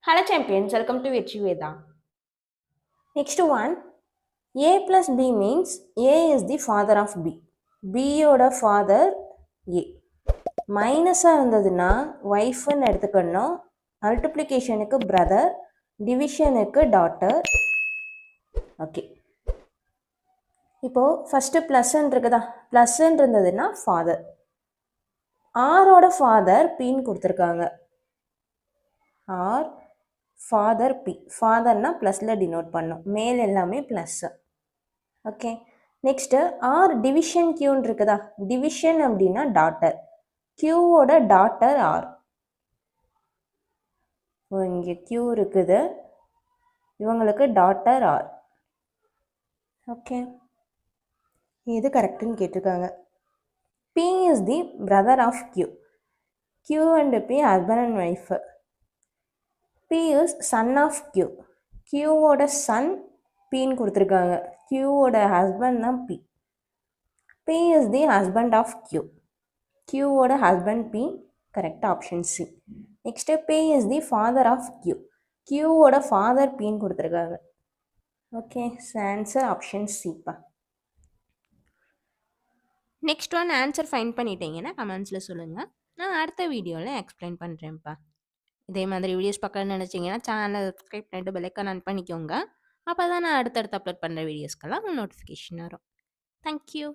Hello champions, welcome to Veda. Next one, A plus B means A is the father of B. B ஓட father A. மைனஸாக இருந்ததுன்னா ஒய்ஃப்னு எடுத்துக்கணும், மல்டிப்ளிகேஷனுக்கு brother, டிவிஷனுக்கு daughter. Okay, இப்போது first ப்ளஸ்ன்னு இருக்குதா, ப்ளஸ்ன்னு இருந்ததுன்னா father. ஆரோட father பின்னு கொடுத்துருக்காங்க. ஆர் ஃபாதர் பி, ஃபாதர்னா ப்ளஸில் டினோட் பண்ணும், மேல் எல்லாமே plus. Okay, next R division கியூன்னு இருக்குதா, டிவிஷன் அப்படின்னா டாட்டர், கியூவோட டாட்டர் ஆர். இங்கே கியூ இருக்குது, இவங்களுக்கு டாட்டர் ஆர். ஓகே, இது கரெக்டுன்னு கேட்டிருக்காங்க. P is the brother of Q, Q and P husband and wife. P is son of Q, Qவோட சன் Pன்னு கொடுத்துருக்காங்க, Qவோட ஹஸ்பண்ட் தான் P. P is the husband of Q, Qவோட husband P, correct option C. Next P is the father of Q, Qவோட father Pன்னு கொடுத்துருக்காங்க. Okay, answer option சிப்பா. நெக்ஸ்ட் ஒன் ஆன்சர் ஃபைன் பண்ணிட்டீங்கன்னா கமெண்ட்ஸில் சொல்லுங்கள், நான் அடுத்த வீடியோவில் எக்ஸ்பிளைன் பண்ணுறேன்ப்பா. இதே மாதிரி வீடியோஸ் பார்க்கணும்னு நினச்சிங்கன்னா சேனலை சப்ஸ்கிரைப் பண்ணிட்டு பெல்லைக்கான் ஆன் பண்ணிக்கோங்க. அப்போ தான் நான் அடுத்தடுத்து அப்லோட் பண்ணுற வீடியோஸ்க்கெல்லாம் நோட்டிஃபிகேஷன் வரும். தேங்க்யூ.